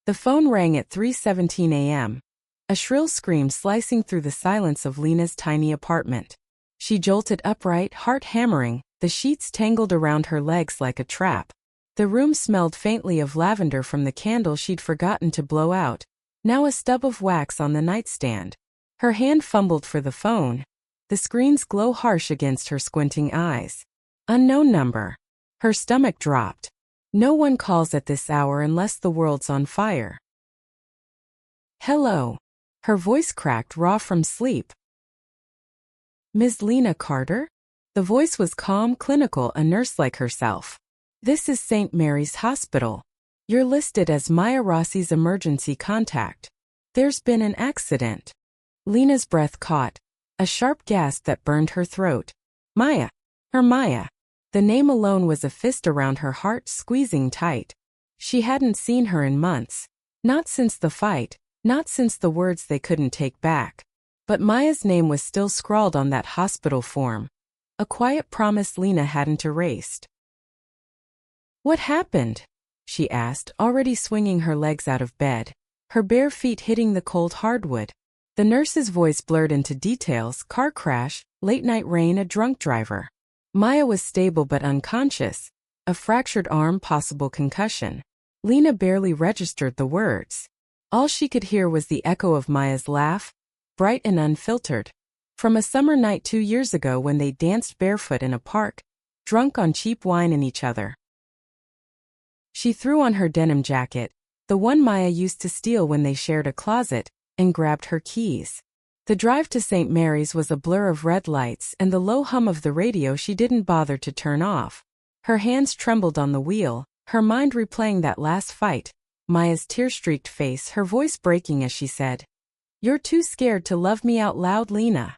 The phone rang at 3:17 a.m., a shrill scream slicing through the silence of Lena's tiny apartment. She jolted upright, heart hammering, the sheets tangled around her legs like a trap. The room smelled faintly of lavender from the candle she'd forgotten to blow out, now a stub of wax on the nightstand. Her hand fumbled for the phone, the screen's glow harsh against her squinting eyes. Unknown number. Her stomach dropped. No one calls at this hour unless the world's on fire. Hello. Her voice cracked raw from sleep. Ms. Lena Carter? The voice was calm, clinical, a nurse like herself. This is St. Mary's Hospital. You're listed as Maya Rossi's emergency contact. There's been an accident. Lena's breath caught, a sharp gasp that burned her throat. Maya. Her Maya. The name alone was a fist around her heart, squeezing tight. She hadn't seen her in months. Not since the fight, not since the words they couldn't take back. But Maya's name was still scrawled on that hospital form. A quiet promise Lena hadn't erased. What happened? She asked, already swinging her legs out of bed, her bare feet hitting the cold hardwood. The nurse's voice blurred into details: car crash, late-night rain, a drunk driver. Maya was stable but unconscious, a fractured arm, possible concussion. Lena barely registered the words. All she could hear was the echo of Maya's laugh, bright and unfiltered. From a summer night 2 years ago when they danced barefoot in a park, drunk on cheap wine and each other. She threw on her denim jacket, the one Maya used to steal when they shared a closet, and grabbed her keys. The drive to St. Mary's was a blur of red lights and the low hum of the radio she didn't bother to turn off. Her hands trembled on the wheel, her mind replaying that last fight. Maya's tear-streaked face, her voice breaking as she said, "You're too scared to love me out loud, Lena."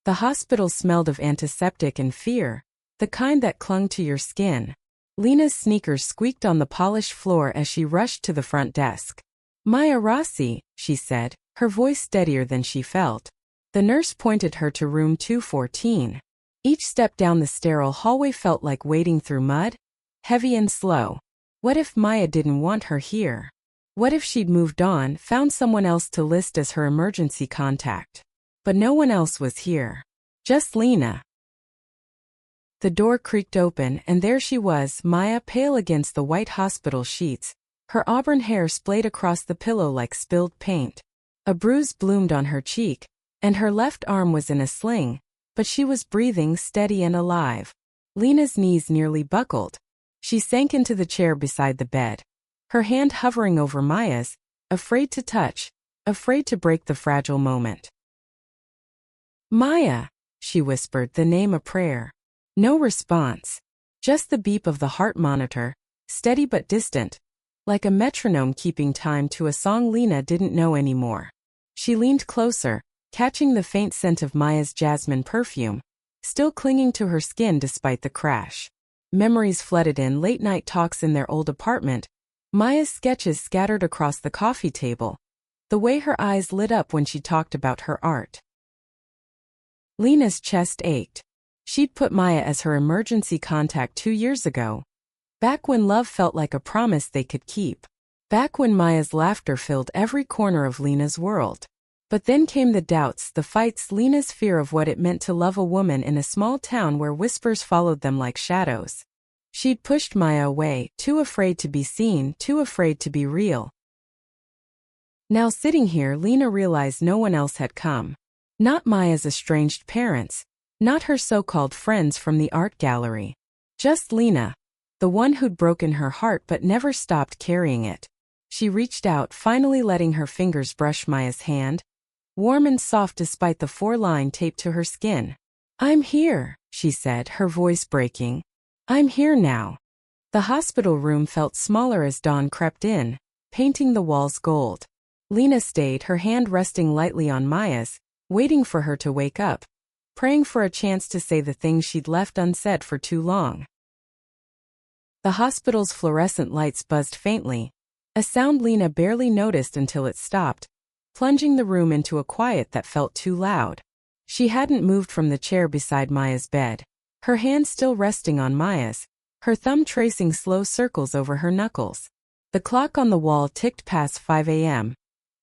The hospital smelled of antiseptic and fear, the kind that clung to your skin. Lena's sneakers squeaked on the polished floor as she rushed to the front desk. "Maya Rossi," she said, her voice steadier than she felt. The nurse pointed her to room 214. Each step down the sterile hallway felt like wading through mud, heavy and slow. What if Maya didn't want her here? What if she'd moved on, found someone else to list as her emergency contact? But no one else was here. Just Lena. The door creaked open, and there she was, Maya, pale against the white hospital sheets, her auburn hair splayed across the pillow like spilled paint. A bruise bloomed on her cheek, and her left arm was in a sling, but she was breathing, steady and alive. Lena's knees nearly buckled. She sank into the chair beside the bed, her hand hovering over Maya's, afraid to touch, afraid to break the fragile moment. "Maya," she whispered, the name a prayer. No response. Just the beep of the heart monitor, steady but distant, like a metronome keeping time to a song Lena didn't know anymore. She leaned closer, catching the faint scent of Maya's jasmine perfume, still clinging to her skin despite the crash. Memories flooded in, late-night talks in their old apartment, Maya's sketches scattered across the coffee table, the way her eyes lit up when she talked about her art. Lena's chest ached. She'd put Maya as her emergency contact 2 years ago. Back when love felt like a promise they could keep. Back when Maya's laughter filled every corner of Lena's world. But then came the doubts, the fights, Lena's fear of what it meant to love a woman in a small town where whispers followed them like shadows. She'd pushed Maya away, too afraid to be seen, too afraid to be real. Now sitting here, Lena realized no one else had come. Not Maya's estranged parents. Not her so-called friends from the art gallery. Just Lena, the one who'd broken her heart but never stopped carrying it. She reached out, finally letting her fingers brush Maya's hand, warm and soft despite the 4-line taped to her skin. "I'm here," she said, her voice breaking. "I'm here now." The hospital room felt smaller as dawn crept in, painting the walls gold. Lena stayed, her hand resting lightly on Maya's, waiting for her to wake up, praying for a chance to say the things she'd left unsaid for too long. The hospital's fluorescent lights buzzed faintly, a sound Lena barely noticed until it stopped, plunging the room into a quiet that felt too loud. She hadn't moved from the chair beside Maya's bed, her hand still resting on Maya's, her thumb tracing slow circles over her knuckles. The clock on the wall ticked past 5 a.m.,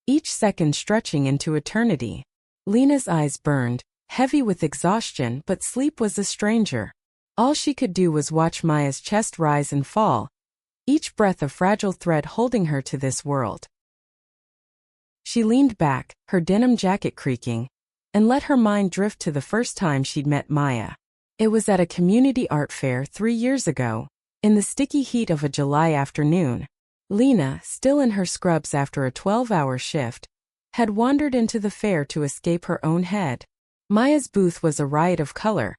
each second stretching into eternity. Lena's eyes burned, heavy with exhaustion, but sleep was a stranger. All she could do was watch Maya's chest rise and fall, each breath a fragile thread holding her to this world. She leaned back, her denim jacket creaking, and let her mind drift to the first time she'd met Maya. It was at a community art fair 3 years ago, in the sticky heat of a July afternoon. Lena, still in her scrubs after a 12-hour shift, had wandered into the fair to escape her own head. Maya's booth was a riot of color.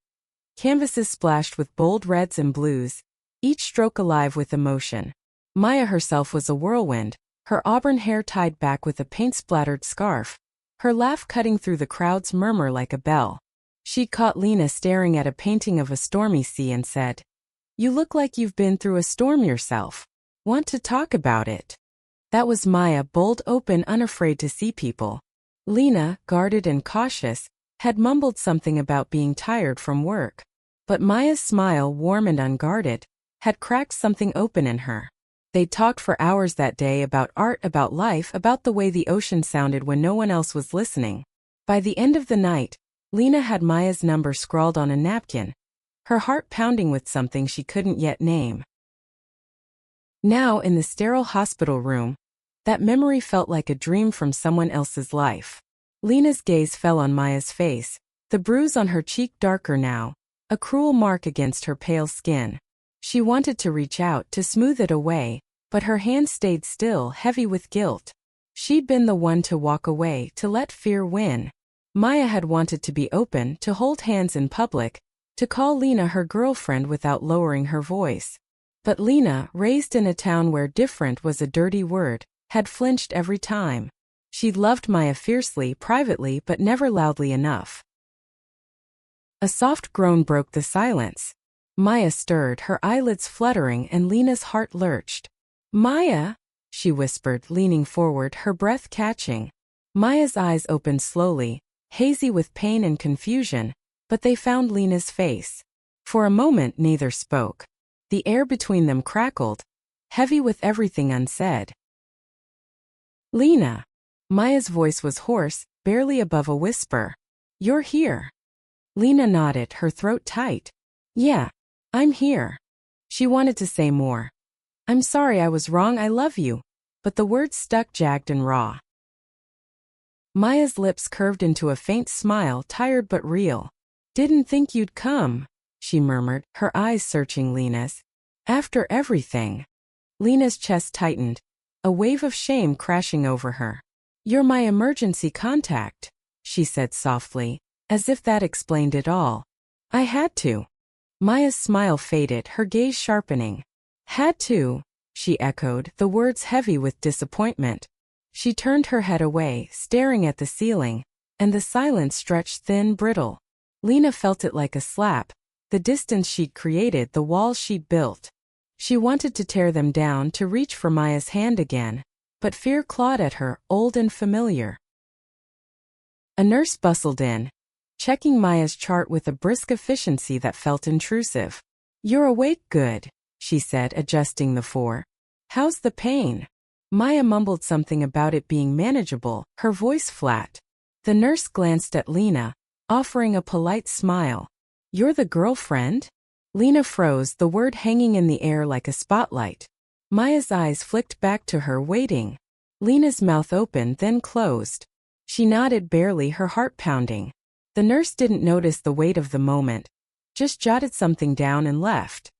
Canvases splashed with bold reds and blues, each stroke alive with emotion. Maya herself was a whirlwind, her auburn hair tied back with a paint-splattered scarf, her laugh cutting through the crowd's murmur like a bell. She'd caught Lena staring at a painting of a stormy sea and said, "You look like you've been through a storm yourself. Want to talk about it?" That was Maya, bold, open, unafraid to see people. Lena, guarded and cautious, had mumbled something about being tired from work. But Maya's smile, warm and unguarded, had cracked something open in her. They'd talked for hours that day about art, about life, about the way the ocean sounded when no one else was listening. By the end of the night, Lena had Maya's number scrawled on a napkin, her heart pounding with something she couldn't yet name. Now, in the sterile hospital room, that memory felt like a dream from someone else's life. Lena's gaze fell on Maya's face, the bruise on her cheek darker now, a cruel mark against her pale skin. She wanted to reach out to smooth it away, but her hand stayed still, heavy with guilt. She'd been the one to walk away, to let fear win. Maya had wanted to be open, to hold hands in public, to call Lena her girlfriend without lowering her voice. But Lena, raised in a town where different was a dirty word, had flinched every time. She'd loved Maya fiercely, privately, but never loudly enough. A soft groan broke the silence. Maya stirred, her eyelids fluttering, and Lena's heart lurched. "Maya," she whispered, leaning forward, her breath catching. Maya's eyes opened slowly, hazy with pain and confusion, but they found Lena's face. For a moment neither spoke. The air between them crackled, heavy with everything unsaid. "Lena." Maya's voice was hoarse, barely above a whisper. "You're here." Lena nodded, her throat tight. "Yeah, I'm here." She wanted to say more. "I'm sorry I was wrong, I love you." But the words stuck jagged and raw. Maya's lips curved into a faint smile, tired but real. "Didn't think you'd come," she murmured, her eyes searching Lena's. "After everything." Lena's chest tightened, a wave of shame crashing over her. "You're my emergency contact," she said softly, as if that explained it all. "I had to." Maya's smile faded, her gaze sharpening. "Had to," she echoed, the words heavy with disappointment. She turned her head away, staring at the ceiling, and the silence stretched thin, brittle. Lena felt it like a slap, the distance she'd created, the walls she'd built. She wanted to tear them down, to reach for Maya's hand again, but fear clawed at her, old and familiar. A nurse bustled in, checking Maya's chart with a brisk efficiency that felt intrusive. "You're awake, good," she said, adjusting the 4. "How's the pain?" Maya mumbled something about it being manageable, her voice flat. The nurse glanced at Lena, offering a polite smile. "You're the girlfriend?" Lena froze, the word hanging in the air like a spotlight. Maya's eyes flicked back to her, waiting. Lena's mouth opened, then closed. She nodded barely, her heart pounding. The nurse didn't notice the weight of the moment, just jotted something down and left.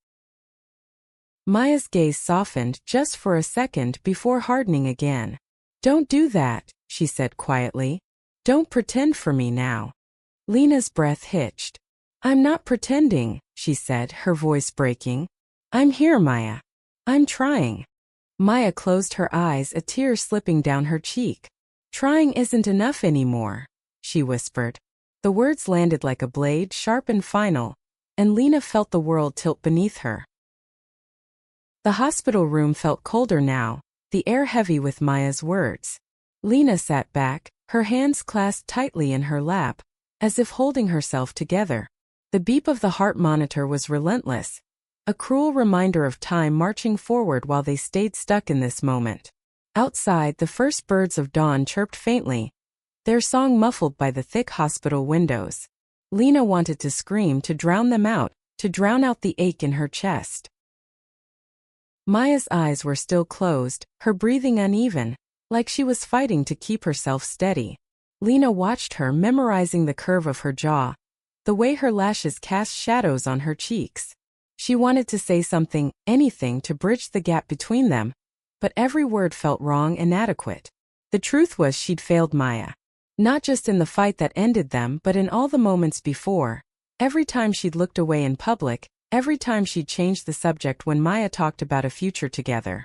Maya's gaze softened just for a second before hardening again. "Don't do that," she said quietly. "Don't pretend for me now." Lena's breath hitched. "I'm not pretending," she said, her voice breaking. "I'm here, Maya. I'm trying." Maya closed her eyes, a tear slipping down her cheek. "Trying isn't enough anymore," she whispered. The words landed like a blade, sharp and final, and Lena felt the world tilt beneath her. The hospital room felt colder now, the air heavy with Maya's words. Lena sat back, her hands clasped tightly in her lap, as if holding herself together. The beep of the heart monitor was relentless, A cruel reminder of time marching forward while they stayed stuck in this moment. Outside, the first birds of dawn chirped faintly, their song muffled by the thick hospital windows. Lena wanted to scream to drown them out, to drown out the ache in her chest. Maya's eyes were still closed, her breathing uneven, like she was fighting to keep herself steady. Lena watched her, memorizing the curve of her jaw, the way her lashes cast shadows on her cheeks. She wanted to say something, anything to bridge the gap between them, but every word felt wrong and inadequate. The truth was she'd failed Maya. Not just in the fight that ended them, but in all the moments before. Every time she'd looked away in public, every time she'd changed the subject when Maya talked about a future together.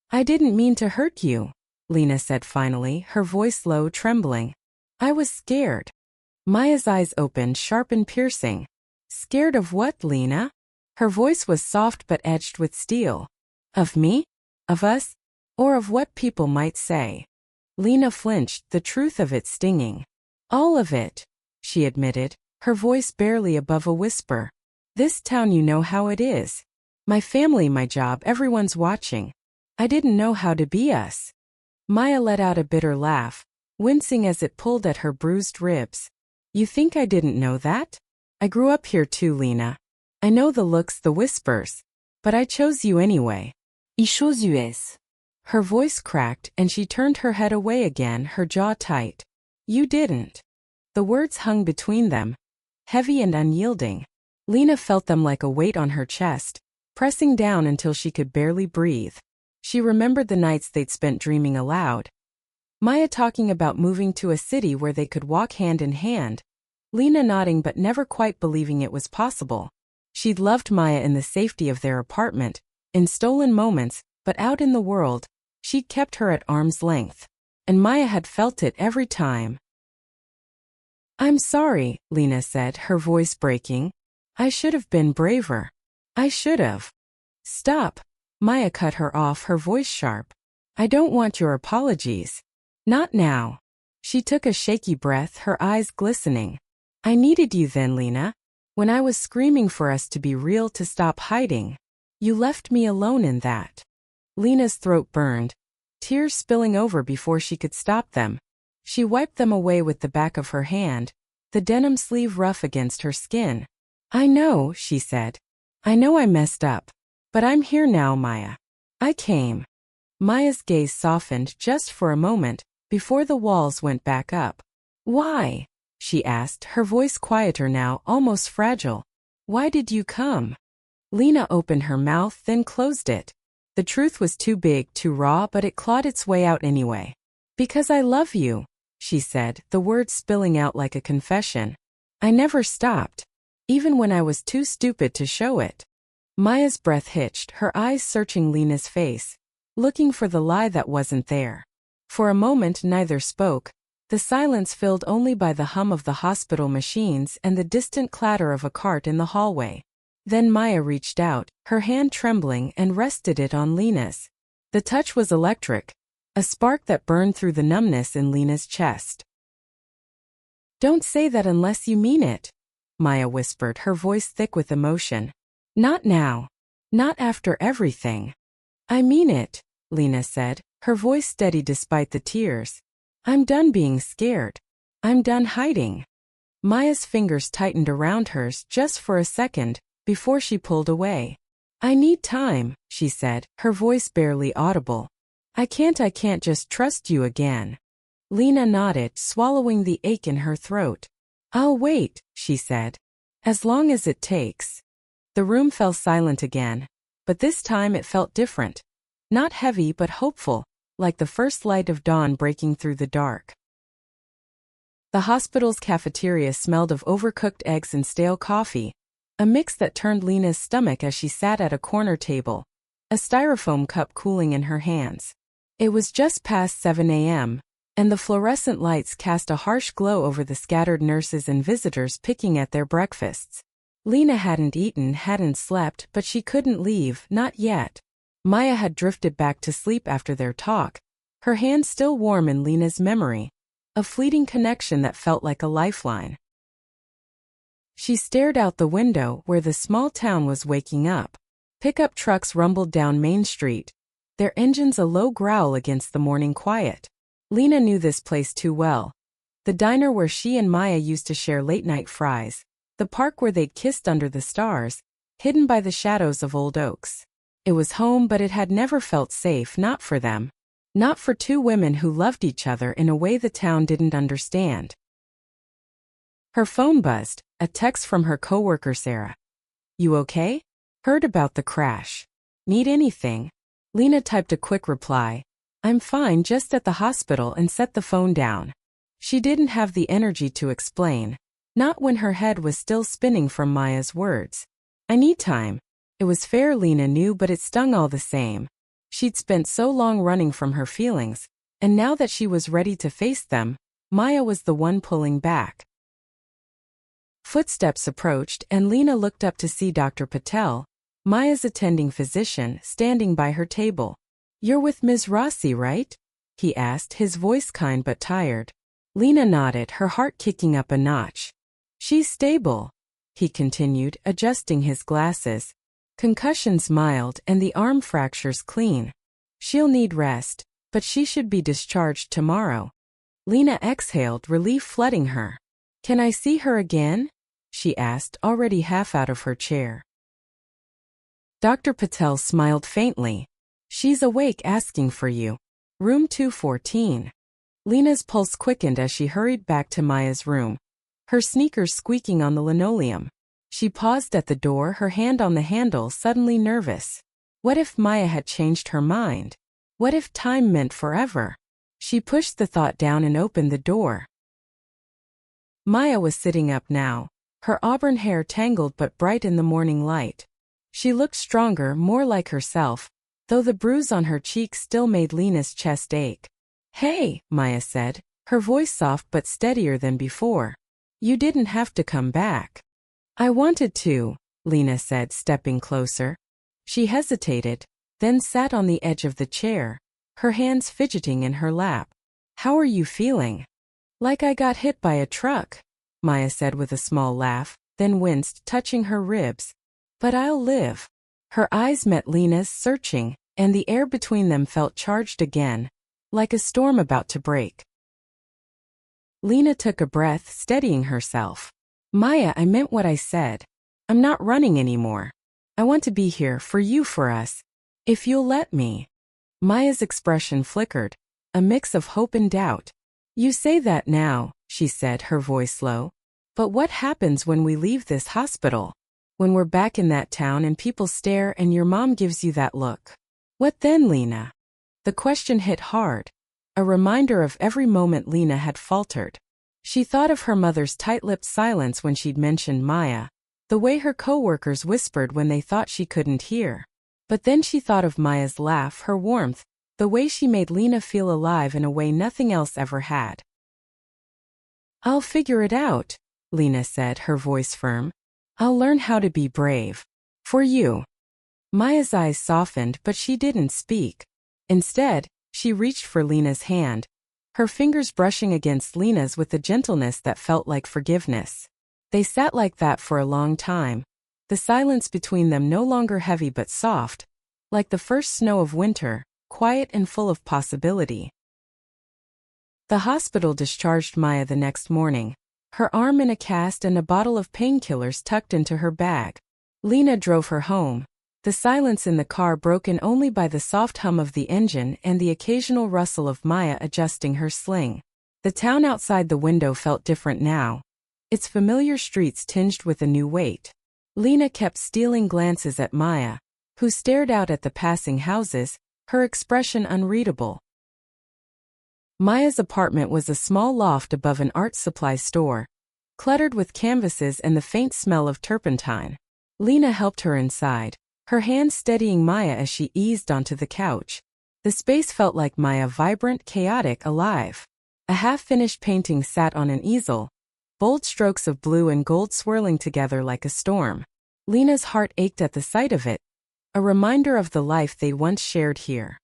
"I didn't mean to hurt you," Lena said finally, her voice low, trembling. "I was scared." Maya's eyes opened, sharp and piercing. "Scared of what, Lena?" Her voice was soft but edged with steel. "Of me? Of us? Or of what people might say?" Lena flinched, the truth of it stinging. "All of it," she admitted, her voice barely above a whisper. "This town, you know how it is. My family, my job, everyone's watching. I didn't know how to be us." Maya let out a bitter laugh, wincing as it pulled at her bruised ribs. "You think I didn't know that? I grew up here too, Lena. I know the looks, the whispers. But I chose you anyway." "I chose US." Her voice cracked and she turned her head away again, her jaw tight. "You didn't." The words hung between them, heavy and unyielding. Lena felt them like a weight on her chest, pressing down until she could barely breathe. She remembered the nights they'd spent dreaming aloud. Maya talking about moving to a city where they could walk hand in hand. Lena nodding but never quite believing it was possible. She'd loved Maya in the safety of their apartment, in stolen moments, but out in the world, she'd kept her at arm's length. And Maya had felt it every time. "I'm sorry," Lena said, her voice breaking. "I should have been braver. I should have." "Stop." Maya cut her off, her voice sharp. "I don't want your apologies. Not now." She took a shaky breath, her eyes glistening. "I needed you then, Lena. When I was screaming for us to be real, to stop hiding. You left me alone in that." Lena's throat burned, tears spilling over before she could stop them. She wiped them away with the back of her hand, the denim sleeve rough against her skin. "I know," she said. "I know I messed up. But I'm here now, Maya. I came." Maya's gaze softened just for a moment, before the walls went back up. "Why?" she asked, her voice quieter now, almost fragile. "Why did you come?" Lena opened her mouth, then closed it. The truth was too big, too raw, but it clawed its way out anyway. "Because I love you," she said, the words spilling out like a confession. "I never stopped. Even when I was too stupid to show it." Maya's breath hitched, her eyes searching Lena's face, looking for the lie that wasn't there. For a moment neither spoke, the silence filled only by the hum of the hospital machines and the distant clatter of a cart in the hallway. Then Maya reached out, her hand trembling, and rested it on Lena's. The touch was electric, a spark that burned through the numbness in Lena's chest. "Don't say that unless you mean it," Maya whispered, her voice thick with emotion. "Not now. Not after everything." "I mean it," Lena said, her voice steady despite the tears. "I'm done being scared. I'm done hiding." Maya's fingers tightened around hers just for a second, before she pulled away. "I need time," she said, her voice barely audible. I can't just trust you again." Lena nodded, swallowing the ache in her throat. "I'll wait," she said. "As long as it takes." The room fell silent again, but this time it felt different. Not heavy but hopeful, like the first light of dawn breaking through the dark. The hospital's cafeteria smelled of overcooked eggs and stale coffee, a mix that turned Lena's stomach as she sat at a corner table, a styrofoam cup cooling in her hands. It was just past 7 a.m., and the fluorescent lights cast a harsh glow over the scattered nurses and visitors picking at their breakfasts. Lena hadn't eaten, hadn't slept, but she couldn't leave, not yet. Maya had drifted back to sleep after their talk, her hand still warm in Lena's memory, a fleeting connection that felt like a lifeline. She stared out the window where the small town was waking up. Pickup trucks rumbled down Main Street, their engines a low growl against the morning quiet. Lena knew this place too well. The diner where she and Maya used to share late-night fries. The park where they'd kissed under the stars, hidden by the shadows of old oaks. It was home, but it had never felt safe, not for them. Not for two women who loved each other in a way the town didn't understand. Her phone buzzed, a text from her coworker Sarah. "You okay? Heard about the crash. Need anything?" Lena typed a quick reply. "I'm fine, just at the hospital," and set the phone down. She didn't have the energy to explain. Not when her head was still spinning from Maya's words. "I need time." It was fair, Lena knew, but it stung all the same. She'd spent so long running from her feelings, and now that she was ready to face them, Maya was the one pulling back. Footsteps approached, and Lena looked up to see Dr. Patel, Maya's attending physician, standing by her table. "You're with Ms. Rossi, right?" he asked, his voice kind but tired. Lena nodded, her heart kicking up a notch. "She's stable," he continued, adjusting his glasses. "Concussions mild and the arm fractures clean. She'll need rest, but she should be discharged tomorrow." Lena exhaled, relief flooding her. "Can I see her again?" she asked, already half out of her chair. Dr. Patel smiled faintly. "She's awake, asking for you. Room 214. Lena's pulse quickened as she hurried back to Maya's room, her sneakers squeaking on the linoleum. She paused at the door, her hand on the handle, suddenly nervous. What if Maya had changed her mind? What if time meant forever? She pushed the thought down and opened the door. Maya was sitting up now, her auburn hair tangled but bright in the morning light. She looked stronger, more like herself, though the bruise on her cheek still made Lena's chest ache. "Hey," Maya said, her voice soft but steadier than before. "You didn't have to come back." "I wanted to," Lena said, stepping closer. She hesitated, then sat on the edge of the chair, her hands fidgeting in her lap. "How are you feeling?" "Like I got hit by a truck," Maya said with a small laugh, then winced, touching her ribs. "But I'll live." Her eyes met Lena's, searching, and the air between them felt charged again, like a storm about to break. Lena took a breath, steadying herself. "Maya, I meant what I said. I'm not running anymore. I want to be here, for you, for us. If you'll let me." Maya's expression flickered, a mix of hope and doubt. "You say that now," she said, her voice low. "But what happens when we leave this hospital? When we're back in that town and people stare and your mom gives you that look? What then, Lena?" The question hit hard, a reminder of every moment Lena had faltered. She thought of her mother's tight-lipped silence when she'd mentioned Maya, the way her coworkers whispered when they thought she couldn't hear. But then she thought of Maya's laugh, her warmth, the way she made Lena feel alive in a way nothing else ever had. "I'll figure it out," Lena said, her voice firm. "I'll learn how to be brave. For you." Maya's eyes softened, but she didn't speak. Instead, she reached for Lena's hand, her fingers brushing against Lena's with a gentleness that felt like forgiveness. They sat like that for a long time, the silence between them no longer heavy but soft, like the first snow of winter, quiet and full of possibility. The hospital discharged Maya the next morning, her arm in a cast and a bottle of painkillers tucked into her bag. Lena drove her home, the silence in the car broken only by the soft hum of the engine and the occasional rustle of Maya adjusting her sling. The town outside the window felt different now, its familiar streets tinged with a new weight. Lena kept stealing glances at Maya, who stared out at the passing houses, her expression unreadable. Maya's apartment was a small loft above an art supply store, cluttered with canvases and the faint smell of turpentine. Lena helped her inside, her hand steadying Maya as she eased onto the couch. The space felt like Maya, vibrant, chaotic, alive. A half-finished painting sat on an easel, bold strokes of blue and gold swirling together like a storm. Lena's heart ached at the sight of it, a reminder of the life they once shared here.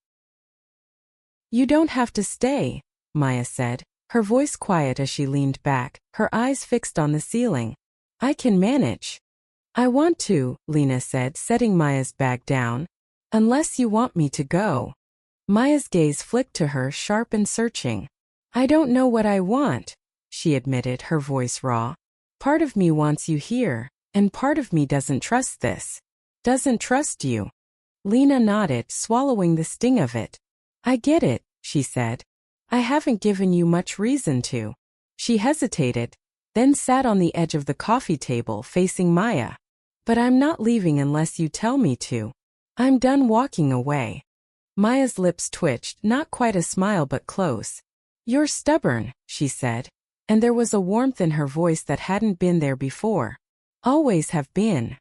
"You don't have to stay," Maya said, her voice quiet as she leaned back, her eyes fixed on the ceiling. I can manage. I want to, Lena said, setting Maya's bag down. Unless you want me to go. Maya's gaze flicked to her, sharp and searching. I don't know what I want, she admitted, her voice raw. Part of me wants you here, and part of me doesn't trust this. Doesn't trust you. Lena nodded, swallowing the sting of it. I get it, she said. I haven't given you much reason to. She hesitated, then sat on the edge of the coffee table facing Maya. But I'm not leaving unless you tell me to. I'm done walking away. Maya's lips twitched, not quite a smile but close. You're stubborn, she said, and there was a warmth in her voice that hadn't been there before. Always have been.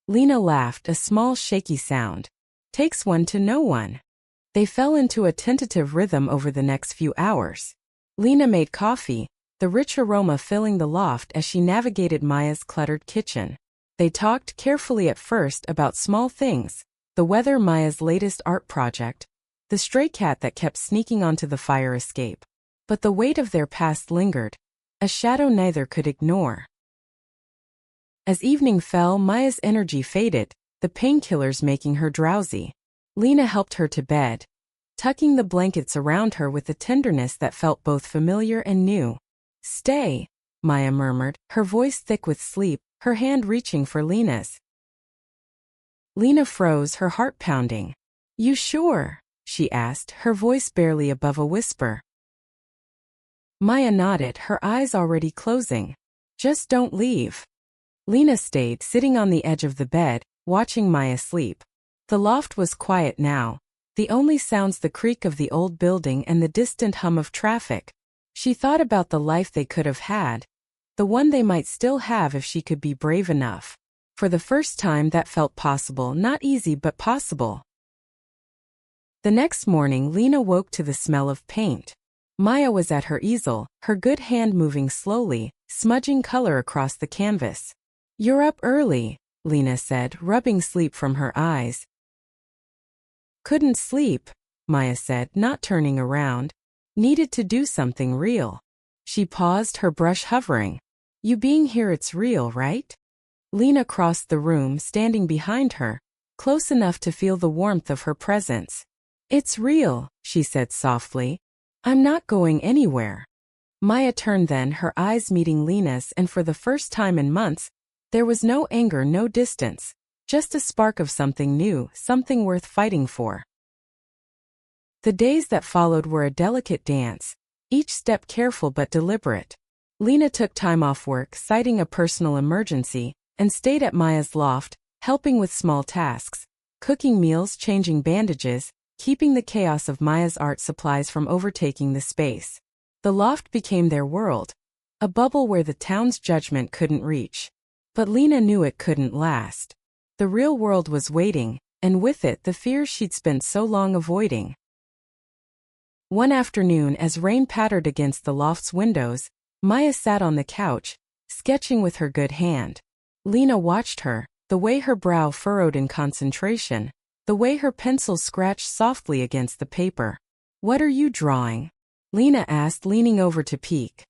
Lena laughed, a small shaky sound. Takes one to know one. They fell into a tentative rhythm over the next few hours. Lena made coffee, the rich aroma filling the loft as she navigated Maya's cluttered kitchen. They talked carefully at first about small things, the weather, Maya's latest art project, the stray cat that kept sneaking onto the fire escape. But the weight of their past lingered, a shadow neither could ignore. As evening fell, Maya's energy faded, the painkillers making her drowsy. Lena helped her to bed, tucking the blankets around her with a tenderness that felt both familiar and new. Stay, Maya murmured, her voice thick with sleep, her hand reaching for Lena's. Lena froze, her heart pounding. You sure? She asked, her voice barely above a whisper. Maya nodded, her eyes already closing. Just don't leave. Lena stayed, sitting on the edge of the bed, watching Maya sleep. The loft was quiet now, the only sounds the creak of the old building and the distant hum of traffic. She thought about the life they could have had, the one they might still have if she could be brave enough. For the first time that felt possible, not easy but possible. The next morning Lena woke to the smell of paint. Maya was at her easel, her good hand moving slowly, smudging color across the canvas. You're up early, Lena said, rubbing sleep from her eyes. Couldn't sleep, Maya said, not turning around. Needed to do something real. She paused, her brush hovering. You being here, it's real, right? Lena crossed the room, standing behind her, close enough to feel the warmth of her presence. It's real, she said softly. I'm not going anywhere. Maya turned then, her eyes meeting Lena's, and for the first time in months, there was no anger, no distance, just a spark of something new, something worth fighting for. The days that followed were a delicate dance, each step careful but deliberate. Lena took time off work, citing a personal emergency, and stayed at Maya's loft, helping with small tasks, cooking meals, changing bandages, keeping the chaos of Maya's art supplies from overtaking the space. The loft became their world, a bubble where the town's judgment couldn't reach. But Lena knew it couldn't last. The real world was waiting, and with it the fears she'd spent so long avoiding. One afternoon, as rain pattered against the loft's windows, Maya sat on the couch, sketching with her good hand. Lena watched her, the way her brow furrowed in concentration, the way her pencil scratched softly against the paper. What are you drawing? Lena asked, leaning over to peek.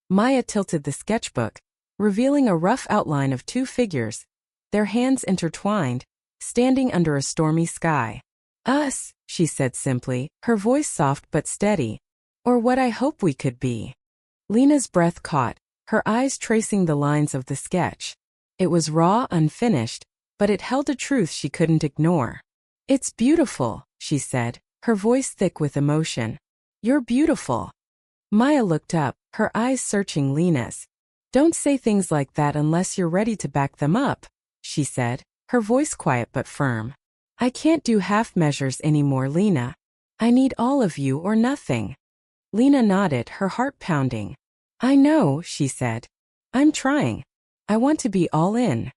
Maya tilted the sketchbook, revealing a rough outline of two figures, their hands intertwined, standing under a stormy sky. Us, she said simply, her voice soft but steady. Or what I hope we could be. Lena's breath caught, her eyes tracing the lines of the sketch. It was raw, unfinished, but it held a truth she couldn't ignore. It's beautiful, she said, her voice thick with emotion. You're beautiful. Maya looked up, her eyes searching Lena's. Don't say things like that unless you're ready to back them up, she said, her voice quiet but firm. I can't do half measures anymore, Lena. I need all of you or nothing. Lena nodded, her heart pounding. I know, she said. I'm trying. I want to be all in.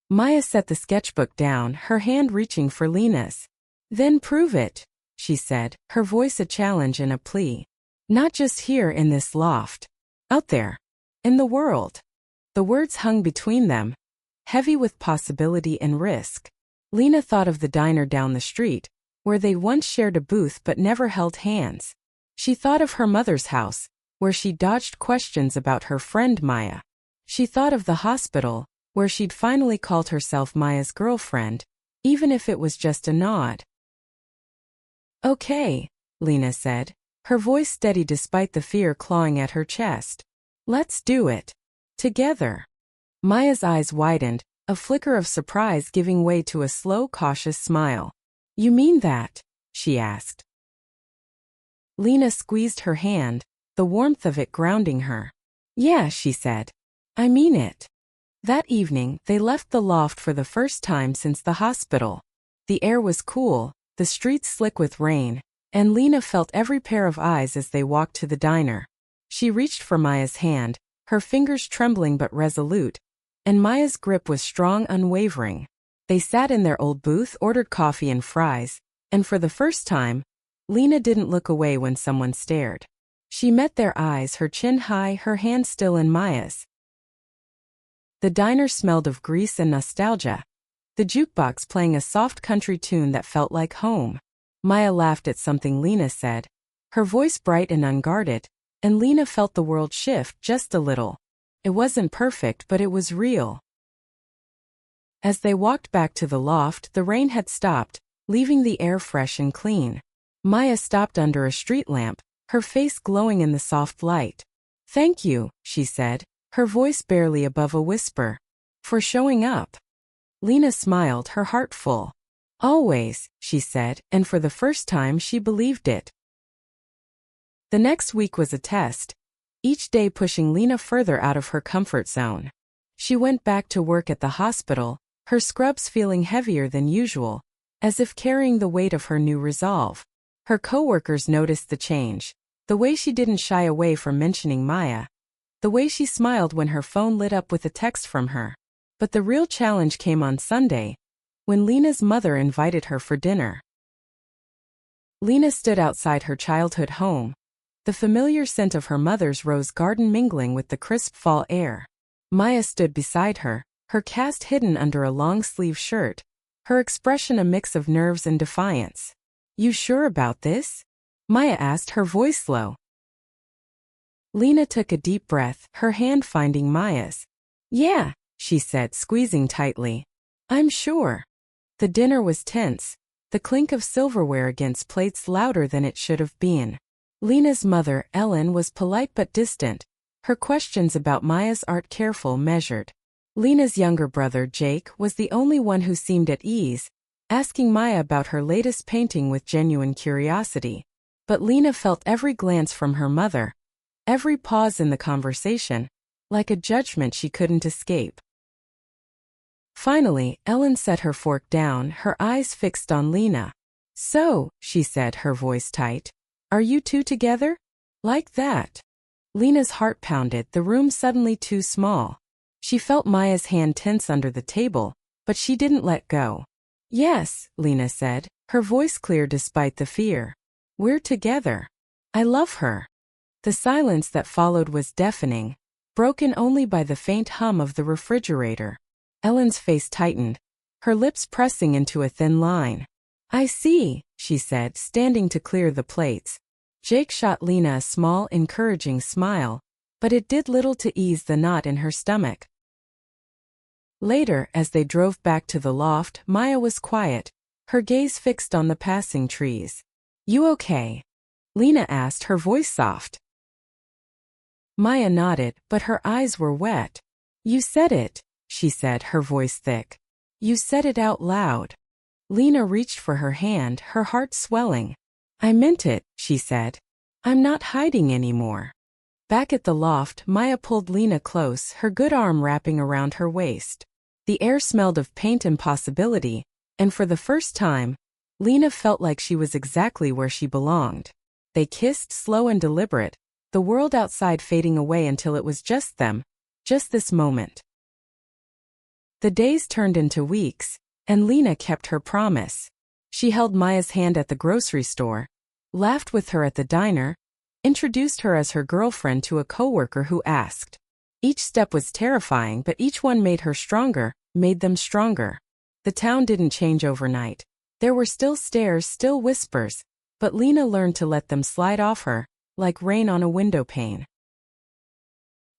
Maya set the sketchbook down, her hand reaching for Lena's. Then prove it, she said, her voice a challenge and a plea. Not just here in this loft. Out there. In the world. The words hung between them, heavy with possibility and risk. Lena thought of the diner down the street, where they once shared a booth but never held hands. She thought of her mother's house, where she dodged questions about her friend Maya. She thought of the hospital, where she'd finally called herself Maya's girlfriend, even if it was just a nod. "Okay," Lena said, her voice steady despite the fear clawing at her chest. "Let's do it. Together." Maya's eyes widened, a flicker of surprise giving way to a slow, cautious smile. "You mean that?" she asked. Lena squeezed her hand, the warmth of it grounding her. "Yeah," she said. "I mean it." That evening, they left the loft for the first time since the hospital. The air was cool, the streets slick with rain, and Lena felt every pair of eyes as they walked to the diner. She reached for Maya's hand, her fingers trembling but resolute, and Maya's grip was strong, unwavering. They sat in their old booth, ordered coffee and fries, and for the first time, Lena didn't look away when someone stared. She met their eyes, her chin high, her hand still in Maya's. The diner smelled of grease and nostalgia, the jukebox playing a soft country tune that felt like home. Maya laughed at something Lena said, her voice bright and unguarded, and Lena felt the world shift just a little. It wasn't perfect, but it was real. As they walked back to the loft, the rain had stopped, leaving the air fresh and clean. Maya stopped under a street lamp, her face glowing in the soft light. "Thank you," she said, her voice barely above a whisper, "for showing up." Lena smiled, her heart full. "Always," she said, and for the first time she believed it. The next week was a test, each day pushing Lena further out of her comfort zone. She went back to work at the hospital, her scrubs feeling heavier than usual, as if carrying the weight of her new resolve. Her coworkers noticed the change, the way she didn't shy away from mentioning Maya, the way she smiled when her phone lit up with a text from her. But the real challenge came on Sunday, when Lena's mother invited her for dinner. Lena stood outside her childhood home, the familiar scent of her mother's rose garden mingling with the crisp fall air. Maya stood beside her, her cast hidden under a long-sleeve shirt, her expression a mix of nerves and defiance. "You sure about this?" Maya asked, her voice low. Lena took a deep breath, her hand finding Maya's. "Yeah," she said, squeezing tightly. "I'm sure." The dinner was tense, the clink of silverware against plates louder than it should have been. Lena's mother, Ellen, was polite but distant, her questions about Maya's art careful, measured. Lena's younger brother, Jake, was the only one who seemed at ease, asking Maya about her latest painting with genuine curiosity. But Lena felt every glance from her mother, every pause in the conversation, like a judgment she couldn't escape. Finally, Ellen set her fork down, her eyes fixed on Lena. "So," she said, her voice tight, "are you two together? Like that?" Lena's heart pounded, the room suddenly too small. She felt Maya's hand tense under the table, but she didn't let go. "Yes," Lena said, her voice clear despite the fear. "We're together. I love her." The silence that followed was deafening, broken only by the faint hum of the refrigerator. Ellen's face tightened, her lips pressing into a thin line. "I see," she said, standing to clear the plates. Jake shot Lena a small, encouraging smile, but it did little to ease the knot in her stomach. Later, as they drove back to the loft, Maya was quiet, her gaze fixed on the passing trees. "You okay?" Lena asked, her voice soft. Maya nodded, but her eyes were wet. "You said it," she said, her voice thick. "You said it out loud." Lena reached for her hand, her heart swelling. "I meant it," she said. "I'm not hiding anymore." Back at the loft, Maya pulled Lena close, her good arm wrapping around her waist. The air smelled of paint and possibility, and for the first time, Lena felt like she was exactly where she belonged. They kissed, slow and deliberate, the world outside fading away until it was just them, just this moment. The days turned into weeks, and Lena kept her promise. She held Maya's hand at the grocery store, laughed with her at the diner, introduced her as her girlfriend to a coworker who asked. Each step was terrifying, but each one made her stronger, made them stronger. The town didn't change overnight. There were still stares, still whispers, but Lena learned to let them slide off her, like rain on a window pane.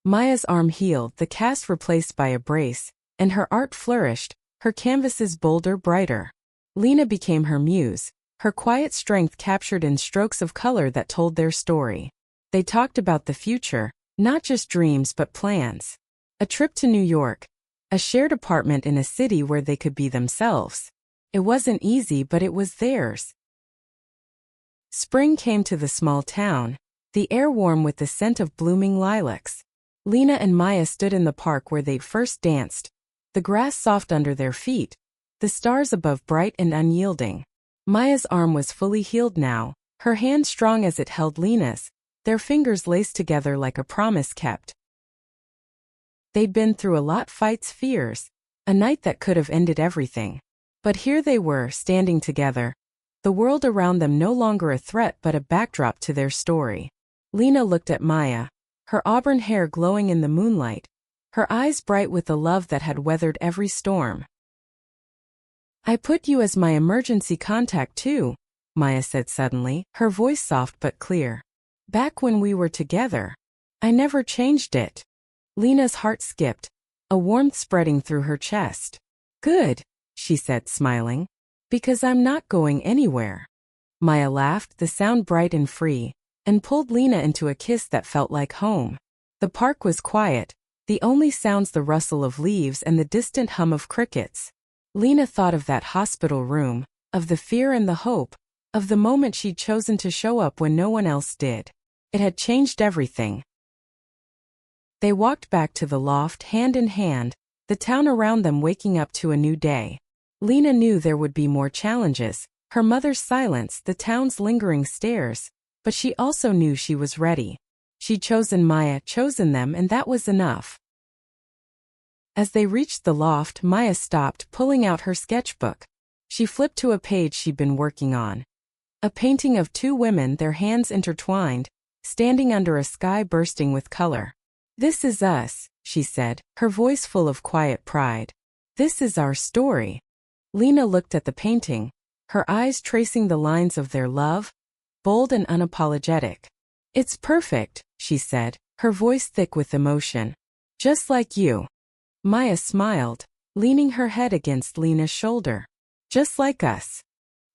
Maya's arm healed, the cast replaced by a brace, and her art flourished, her canvases bolder, brighter. Lena became her muse, her quiet strength captured in strokes of color that told their story. They talked about the future, not just dreams but plans. A trip to New York, a shared apartment in a city where they could be themselves. It wasn't easy, but it was theirs. Spring came to the small town, the air warm with the scent of blooming lilacs. Lena and Maya stood in the park where they'd first danced, the grass soft under their feet, the stars above bright and unyielding. Maya's arm was fully healed now, her hand strong as it held Lena's, their fingers laced together like a promise kept. They'd been through a lot, fights, fears, a night that could have ended everything. But here they were, standing together, the world around them no longer a threat but a backdrop to their story. Lena looked at Maya, her auburn hair glowing in the moonlight, her eyes bright with the love that had weathered every storm. "I put you as my emergency contact too," Maya said suddenly, her voice soft but clear. "Back when we were together. I never changed it." Lena's heart skipped, a warmth spreading through her chest. "Good," she said, smiling. "Because I'm not going anywhere." Maya laughed, the sound bright and free, and pulled Lena into a kiss that felt like home. The park was quiet, the only sounds the rustle of leaves and the distant hum of crickets. Lena thought of that hospital room, of the fear and the hope, of the moment she'd chosen to show up when no one else did. It had changed everything. They walked back to the loft hand in hand, the town around them waking up to a new day. Lena knew there would be more challenges, her mother's silence, the town's lingering stares, but she also knew she was ready. She'd chosen Maya, chosen them, and that was enough. As they reached the loft, Maya stopped, pulling out her sketchbook. She flipped to a page she'd been working on. A painting of two women, their hands intertwined, standing under a sky bursting with color. "This is us," she said, her voice full of quiet pride. "This is our story." Lena looked at the painting, her eyes tracing the lines of their love, bold and unapologetic. "It's perfect," she said, her voice thick with emotion. "Just like you." Maya smiled, leaning her head against Lena's shoulder. "Just like us."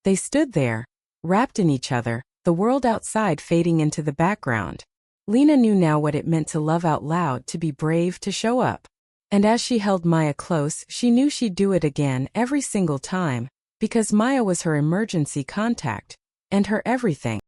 They stood there, wrapped in each other, the world outside fading into the background. Lena knew now what it meant to love out loud, to be brave, to show up. And as she held Maya close, she knew she'd do it again every single time, because Maya was her emergency contact, and her everything.